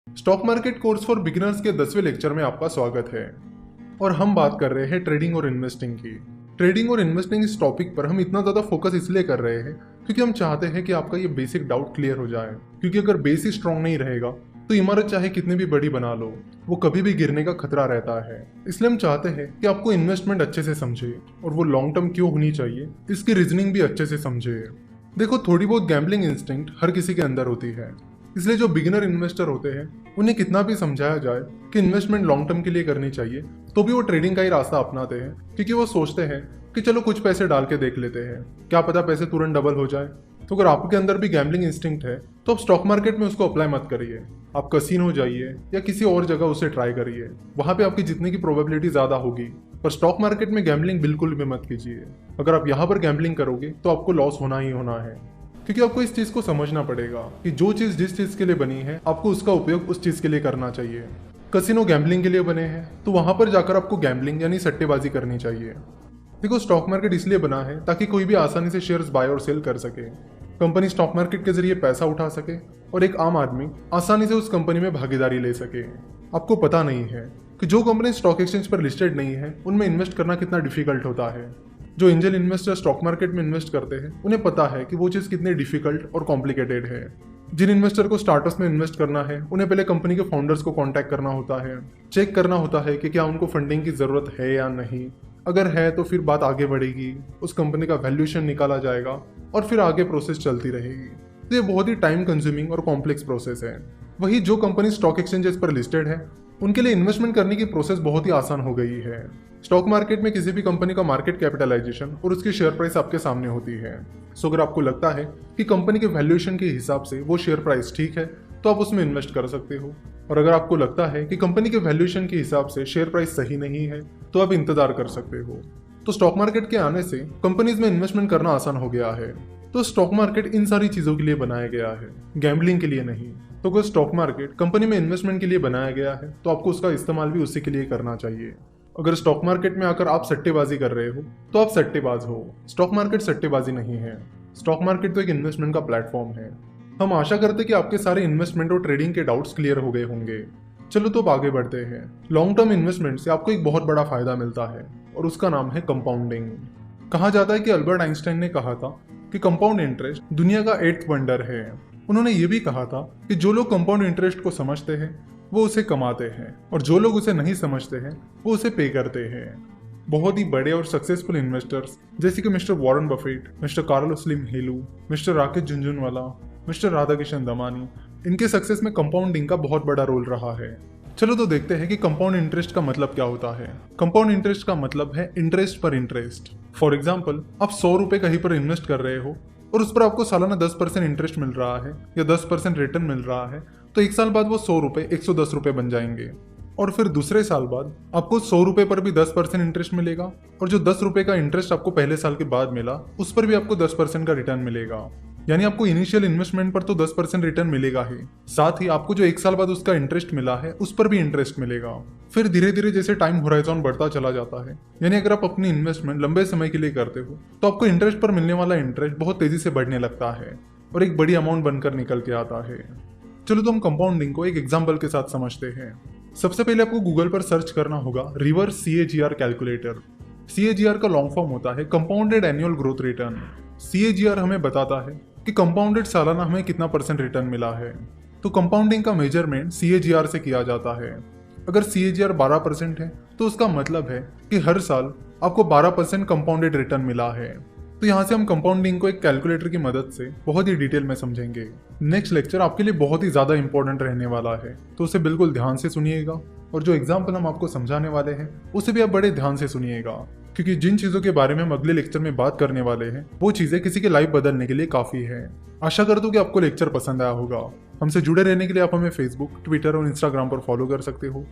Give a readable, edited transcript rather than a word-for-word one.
Stock market course for beginners के 10वें lecture में आपका स्वागत है। और हम बात कर रहे हैं ट्रेडिंग और इन्वेस्टिंग की। ट्रेडिंग और इन्वेस्टिंग इस टॉपिक पर हम इतना ज़्यादा फोकस इसलिए कर रहे हैं क्योंकि हम चाहते हैं कि आपका ये बेसिक डाउट क्लियर हो जाए। क्योंकि अगर बेस ही स्ट्रॉन्ग नहीं रहेगा तो इमारत चाहे कितनी भी बड़ी बना लो, वो कभी भी गिरने का खतरा रहता है। इसलिए हम चाहते हैं कि आपको इन्वेस्टमेंट अच्छे से समझे और वो लॉन्ग टर्म क्यों होनी चाहिए इसकी रीजनिंग भी अच्छे से समझे। देखो, थोड़ी बहुत गैम्बलिंग इंस्टिंक्ट हर किसी के अंदर होती है, इसलिए जो बिगिनर इन्वेस्टर होते हैं उन्हें कितना भी समझाया जाए कि इन्वेस्टमेंट लॉन्ग टर्म के लिए करनी चाहिए तो भी वो ट्रेडिंग का ही रास्ता अपनाते हैं। क्योंकि वो सोचते हैं कि चलो कुछ पैसे डाल के देख लेते हैं, क्या पता पैसे तुरंत डबल हो जाए। तो अगर आपके अंदर भी गैम्बलिंग इंस्टिंक्ट है तो आप स्टॉक मार्केट में उसको अप्लाई मत करिए। आप कसिनो जाइए या किसी और जगह उसे ट्राई करिए, वहां पे आपकी जीतने की प्रोबेबिलिटी ज्यादा होगी। पर स्टॉक मार्केट में गैम्बलिंग बिल्कुल भी मत कीजिए। अगर आप यहाँ पर गैम्बलिंग करोगे तो आपको लॉस होना ही होना है। क्योंकि आपको इस चीज को समझना पड़ेगा कि जो चीज जिस चीज के लिए बनी है आपको उसका उपयोग उस चीज के लिए करना चाहिए। कसिनो गैम्बलिंग के लिए बने हैं तो वहां पर जाकर आपको गैम्बलिंग यानी सट्टेबाजी करनी चाहिए। देखो, स्टॉक मार्केट इसलिए बना है ताकि कोई भी आसानी से शेयर्स बाय और सेल कर सके, कंपनी स्टॉक मार्केट के जरिए पैसा उठा सके और एक आम आदमी आसानी से उस कंपनी में भागीदारी ले सके। आपको पता नहीं है कि जो कंपनी स्टॉक एक्सचेंज पर लिस्टेड नहीं है उनमें इन्वेस्ट करना कितना डिफिकल्ट होता है। जो एंजल इन्वेस्टर स्टॉक मार्केट में इन्वेस्ट करते हैं उन्हें पता है कि वो चीज़ कितनी डिफिकल्ट और कॉम्प्लिकेटेड है। जिन इन्वेस्टर को स्टार्टअप्स में इन्वेस्ट करना है उन्हें पहले कंपनी के फाउंडर्स को कांटेक्ट करना होता है, चेक करना होता है कि क्या उनको फंडिंग की ज़रूरत है या नहीं। अगर है तो फिर बात आगे बढ़ेगी, उस कंपनी का वैल्यूएशन निकाला जाएगा और फिर आगे प्रोसेस चलती रहेगी। तो ये बहुत ही टाइम कंज्यूमिंग और कॉम्प्लेक्स प्रोसेस है। वही जो कंपनी स्टॉक एक्सचेंजेस पर लिस्टेड है उनके लिए इन्वेस्टमेंट करने की प्रोसेस बहुत ही आसान हो गई है। स्टॉक मार्केट में किसी भी कंपनी का मार्केट कैपिटलाइजेशन और उसकी शेयर प्राइस आपके सामने होती है। सो अगर आपको लगता है कि कंपनी के वैल्यूएशन के हिसाब से वो शेयर प्राइस ठीक है तो आप उसमें इन्वेस्ट कर सकते हो। और अगर आपको लगता है कि कंपनी के वैल्यूएशन के हिसाब से शेयर प्राइस सही नहीं है तो आप इंतजार कर सकते हो। तो स्टॉक मार्केट के आने से कंपनीज में इन्वेस्टमेंट करना आसान हो गया है। तो स्टॉक मार्केट इन सारी चीजों के लिए बनाया गया है, गैम्बलिंग के लिए नहीं। तो अगर स्टॉक मार्केट कंपनी में इन्वेस्टमेंट के लिए बनाया गया है तो आपको उसका इस्तेमाल भी उसी के लिए करना चाहिए। अगर स्टॉक मार्केट में आकर आप सट्टेबाजी कर रहे हो तो आप सट्टेबाज हो। स्टॉक मार्केट सट्टेबाजी नहीं है। स्टॉक मार्केट तो एक इन्वेस्टमेंट का प्लेटफॉर्म है। हम आशा करते हैं कि आपके सारे इन्वेस्टमेंट और ट्रेडिंग के डाउट्स क्लियर हो गए होंगे। चलो तो अब आगे बढ़ते हैं। लॉन्ग टर्म इन्वेस्टमेंट से आपको एक बहुत बड़ा फायदा मिलता है और उसका नाम है कंपाउंडिंग। कहा जाता है कि अल्बर्ट आइंस्टाइन ने कहा था कि कंपाउंड इंटरेस्ट दुनिया का 8th वंडर है। उन्होंने ये भी कहा था कि जो लोग कंपाउंड इंटरेस्ट को समझते हैं वो उसे कमाते हैं और जो लोग उसे नहीं समझते हैं वो उसे पे करते हैं। बहुत ही बड़े और सक्सेसफुल इन्वेस्टर्स जैसे कि mister Warren Buffett, mister Carlos Slim Helu, mister Rakesh Jhunjhunwala, mister Radhakishan Damani, इनके सक्सेस में कंपाउंडिंग का बहुत बड़ा रोल रहा है। चलो तो देखते हैं कि कंपाउंड इंटरेस्ट का मतलब क्या होता है। कंपाउंड इंटरेस्ट का मतलब है इंटरेस्ट पर इंटरेस्ट। फॉर एग्जाम्पल, आप 100 रुपए कहीं पर इन्वेस्ट कर रहे हो और उस पर आपको सालाना 10% इंटरेस्ट मिल रहा है या 10% रिटर्न मिल रहा है, तो एक साल बाद वो 100 रुपए 110 रुपए बन जाएंगे। और फिर दूसरे साल बाद आपको 100 रुपए पर भी 10% इंटरेस्ट मिलेगा और जो 10 रुपए का इंटरेस्ट आपको पहले साल के बाद मिला उस पर भी आपको 10% का रिटर्न मिलेगा। यानी आपको इनिशियल इन्वेस्टमेंट पर तो 10% रिटर्न मिलेगा ही, साथ ही आपको जो एक साल बाद उसका इंटरेस्ट मिला है उस पर भी इंटरेस्ट मिलेगा। फिर धीरे धीरे जैसे टाइम होराइजन बढ़ता चला जाता है, यानी अगर आप अपनी इन्वेस्टमेंट लंबे समय के लिए करते हो तो आपको इंटरेस्ट पर मिलने वाला इंटरेस्ट बहुत तेजी से बढ़ने लगता है और एक बड़ी अमाउंट बनकर निकल के आता है। चलो तो हम कंपाउंडिंग को एक एग्जाम्पल के साथ समझते हैं। सबसे पहले आपको गूगल पर सर्च करना होगा रिवर्स CAGR कैलकुलेटर। CAGR का लॉन्ग फॉर्म होता है compounded annual growth return. CAGR हमें बताता है कि कंपाउंडेड सालाना हमें कितना % रिटर्न मिला है। तो कंपाउंडिंग का मेजरमेंट CAGR से किया जाता है। अगर CAGR 12% है तो उसका मतलब है कि हर साल आपको 12% कंपाउंडेड रिटर्न मिला है। तो यहाँ से हम कंपाउंडिंग को एक कैलकुलेटर की मदद से बहुत ही डिटेल में समझेंगे। नेक्स्ट लेक्चर आपके लिए बहुत ही ज्यादा इंपॉर्टेंट रहने वाला है, तो उसे बिल्कुल ध्यान से सुनिएगा और जो एग्जाम्पल हम आपको समझाने वाले हैं उसे भी आप बड़े ध्यान से सुनिएगा, क्योंकि जिन चीजों के बारे में हम अगले लेक्चर में बात करने वाले हैं वो चीजें किसी के लाइफ बदलने के लिए काफी है। आशा करता हूँ कि आपको लेक्चर पसंद आया होगा। हमसे जुड़े रहने के लिए आप हमें फेसबुक, ट्विटर और इंस्टाग्राम पर फॉलो कर सकते हो।